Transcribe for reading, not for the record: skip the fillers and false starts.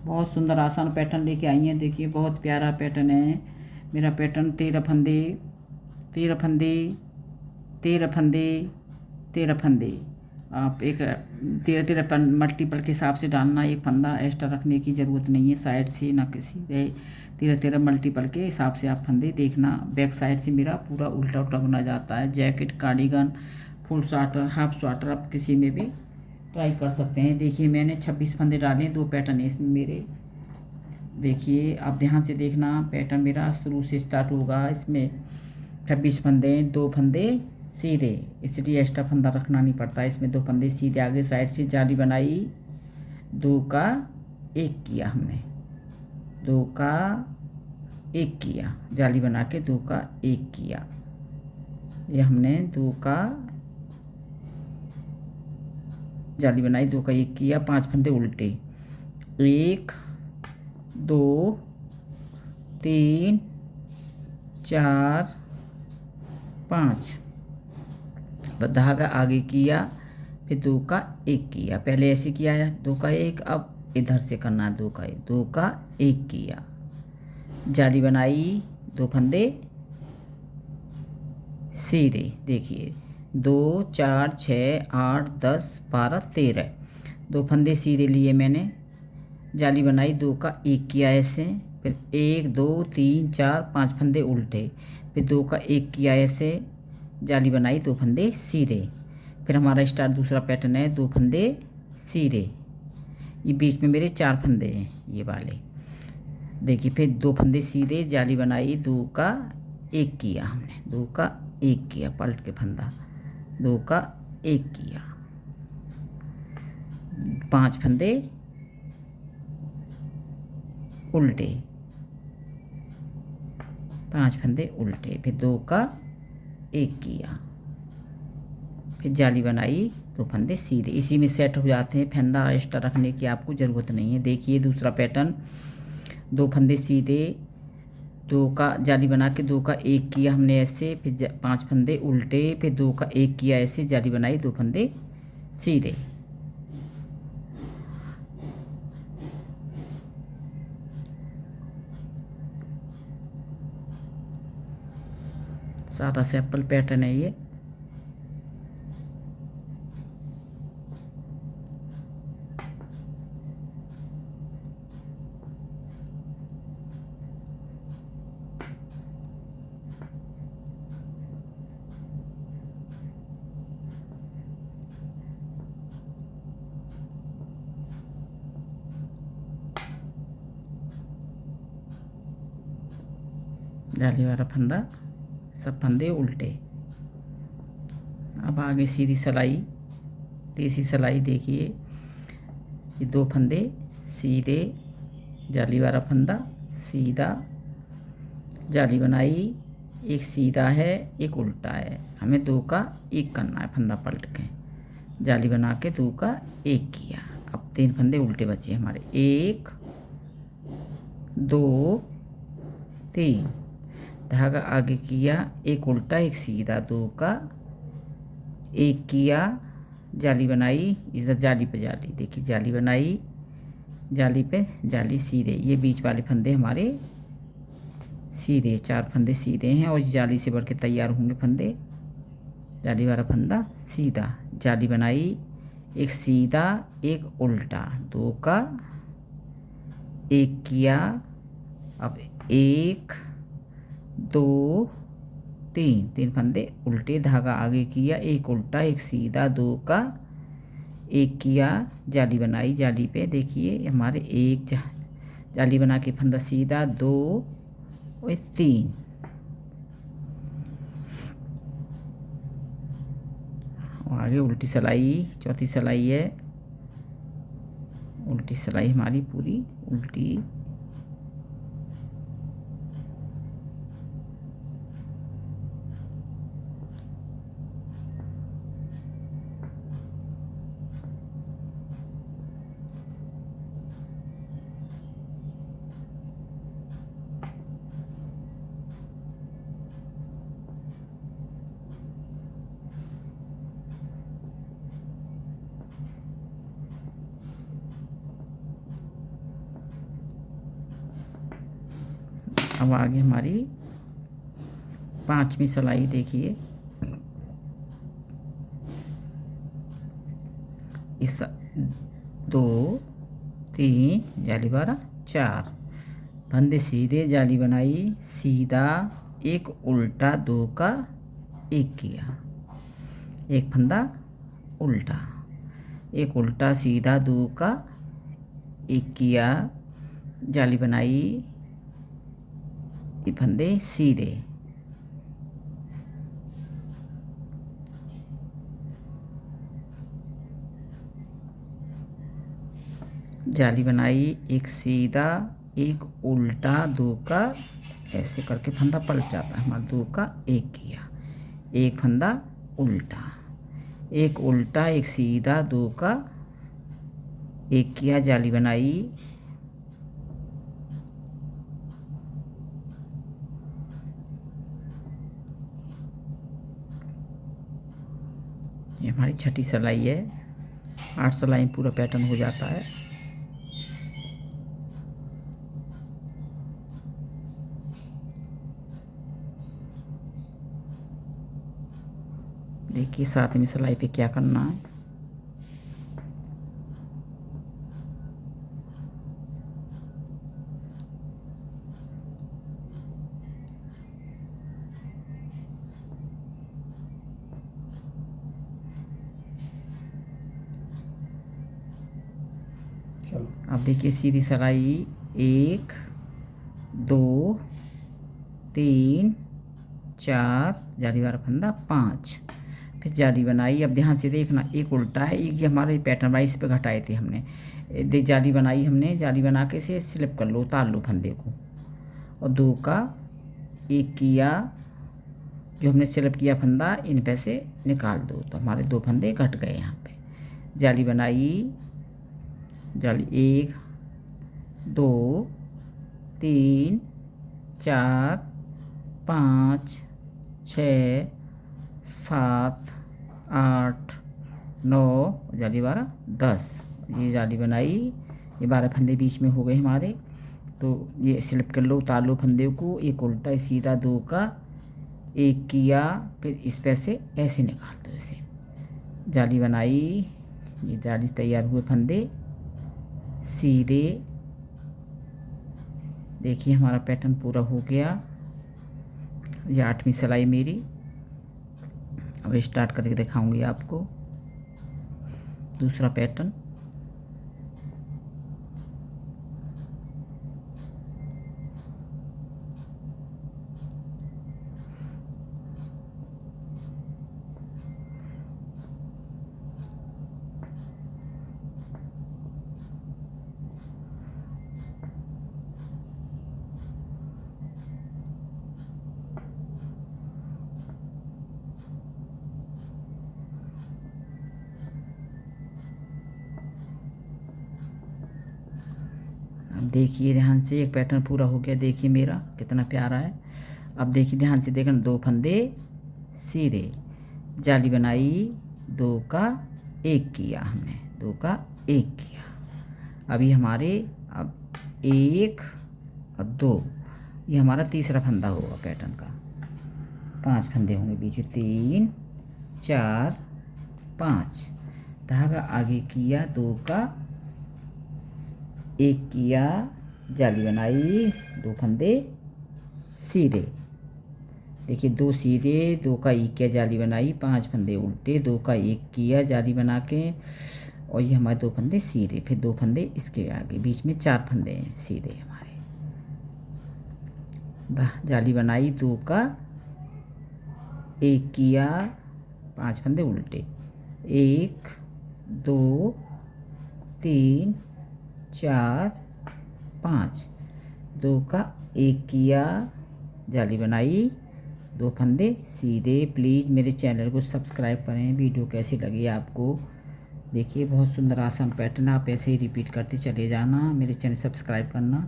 बहुत सुंदर आसान पैटर्न लेके आई हैं। देखिए बहुत प्यारा पैटर्न है मेरा पैटर्न। 13 फंदे 13 फंदे 13 फंदे 13 फंदे। आप एक 13 मल्टीपल के हिसाब से डालना। एक फंदा एक्स्ट्रा रखने की ज़रूरत नहीं है साइड से, ना किसी 13 मल्टीपल के हिसाब से आप फंदे देखना। बैक साइड से मेरा पूरा उल्टा उल्टा बना जाता है। Jacket, cardigan, full sweater, half sweater आप किसी में भी ट्राई कर सकते हैं। देखिए मैंने 26 फंदे डाले, 2 पैटर्न है इसमें मेरे। देखिए आप ध्यान से देखना, पैटर्न मेरा शुरू से स्टार्ट होगा। इसमें 26 फंदे, 2 फंदे सीधे, इसलिए एक्स्ट्रा फंदा रखना नहीं पड़ता। इसमें 2 फंदे सीधे आगे साइड से जाली बनाई, 2 का 1 किया हमने, 2 का 1 किया, जाली बना के 2 का 1 किया। ये हमने 2 का जाली बनाई, 2 का 1 किया। 5 फंदे उल्टे, 1 2 3 4 5, धागा आगे किया, फिर 2 का 1 किया। पहले ऐसे किया है 2 का 1, अब इधर से करना है 2 का 1, 2 का 1 किया, जाली बनाई, 2 फंदे सीधे। देखिए 2 4 6 8 10 12 13, 2 फंदे सीधे लिए मैंने, जाली बनाई, 2 का 1 किया ऐसे, फिर 1 2 3 4 5 फंदे उल्टे, फिर 2 का 1 किया ऐसे, जाली बनाई, 2 फंदे सीधे। फिर हमारा स्टार्ट दूसरा पैटर्न है, 2 फंदे सीधे, ये बीच में मेरे 4 फंदे हैं ये वाले। देखिए फिर 2 फंदे सीधे, जाली बनाई, 2 का 1 किया हमने, 2 का 1 किया, पलट के फंदा, 2 का 1 किया, 5 फंदे उल्टे, 5 फंदे उल्टे, फिर 2 का 1 किया, फिर जाली बनाई, 2 फंदे सीधे। इसी में सेट हो जाते हैं, फंदा एक्स्ट्रा रखने की आपको ज़रूरत नहीं है। देखिए दूसरा पैटर्न, 2 फंदे सीधे, 2 का जाली बना के 2 का 1 किया हमने ऐसे, फिर 5 फंदे उल्टे, फिर 2 का 1 किया ऐसे, जाली बनाई, 2 फंदे सीधे। सादा सिंपल पैटर्न है ये। जाली वाला फंदा, सब फंदे उल्टे। अब आगे सीधी सिलाई, तीसरी सिलाई। देखिए ये 2 फंदे सीधे, जाली वाला फंदा सीधा, जाली बनाई, एक सीधा है एक उल्टा है, हमें 2 का 1 करना है, फंदा पलट के जाली बना के 2 का 1 किया। अब 3 फंदे उल्टे बचे हमारे, 1 2 3, धागा आगे किया, एक उल्टा एक सीधा, 2 का 1 किया, जाली बनाई, इधर जाली पे जाली, देखिए जाली बनाई, जाली पे जाली सीधे। ये बीच वाले फंदे हमारे सीधे, 4 फंदे सीधे हैं, और इस जाली से बढ़ के तैयार होंगे फंदे। जाली वाला फंदा सीधा, जाली बनाई, एक सीधा एक उल्टा, 2 का 1 किया। अब 1 2 3 फंदे उल्टे, धागा आगे किया, एक उल्टा एक सीधा, 2 का 1 किया, जाली बनाई, जाली पे देखिए हमारे 1 जाली बना के फंदा सीधा, 2 और 3, और आगे उल्टी सिलाई, चौथी सिलाई है, उल्टी सिलाई हमारी पूरी उल्टी। अब आगे हमारी 5वीं सिलाई देखिए। इस 2 3 जाली 12 4 फंदे सीधे, जाली बनाई, सीधा, एक उल्टा, 2 का 1 किया, एक फंदा उल्टा, एक उल्टा सीधा, 2 का 1 किया, जाली बनाई, ये फंदे सीधे, जाली बनाई, एक सीधा, एक उल्टा, 2 का, ऐसे करके फंदा पलट जाता है हमारा, 2 का 1 किया, एक फंदा उल्टा, एक उल्टा, एक सीधा, 2 का 1 किया, जाली बनाई, ये हमारी 6ठी सिलाई है। 8 सिलाई में पूरा पैटर्न हो जाता है। देखिए 7वीं सिलाई पे क्या करना है। अब देखिए सीधी सिलाई 1 2 3 4 जाली वाला फंदा 5, फिर जाली बनाई। अब ध्यान से देखना, एक उल्टा है, एक ये हमारे पैटर्न वाइज पे घटाए थे हमने, देख जाली बनाई हमने, जाली बना के इसे स्लिप कर लो, उतार लो फंदे को, और 2 का 1 किया, जो हमने स्लिप किया फंदा इन पे से निकाल दो, तो हमारे 2 फंदे घट गए यहाँ पे। जाली बनाई, जाली 1 2 3 4 5 6 7 8 9, जाली 12 10, ये जाली बनाई, ये 12 फंदे बीच में हो गए हमारे। तो ये स्लिप कर लो, उतार लो फंदे को, एक उल्टा सीधा, 2 का 1 किया, फिर इस पे से ऐसे निकाल दो इसे, जाली बनाई, ये जाली तैयार हुए फंदे सीधे। देखिए हमारा पैटर्न पूरा हो गया। ये 8वीं सिलाई मेरी। अब स्टार्ट करके दिखाऊंगी आपको दूसरा पैटर्न। अब देखिए ध्यान से, एक पैटर्न पूरा हो गया, देखिए मेरा कितना प्यारा है। अब देखिए ध्यान से देखना, 2 फंदे सीधे, जाली बनाई, 2 का 1 किया हमने, 2 का 1 किया। अभी हमारे अब 1 और 2, ये हमारा तीसरा फंदा होगा पैटर्न का। 5 फंदे होंगे बीच में, 3 4 5, धागा आगे किया, 2 का 1 किया, जाली बनाई, 2 फंदे सीधे, देखिए 2 सीधे, 2 का 1 किया, जाली बनाई, 5 फंदे उल्टे, 2 का 1 किया, जाली बना के, और ये हमारे 2 फंदे सीधे, फिर 2 फंदे इसके आगे, बीच में 4 फंदे हैं सीधे हमारे, जाली बनाई, 2 का 1 किया, 5 फंदे उल्टे, 1 2 3 4 5, 2 का 1 किया, जाली बनाई, 2 फंदे सीधे। प्लीज़ मेरे चैनल को सब्सक्राइब करें। वीडियो कैसी लगी आपको, देखिए बहुत सुंदर आसान पैटर्न, आप ऐसे ही रिपीट करते चले जाना। मेरे चैनल सब्सक्राइब करना।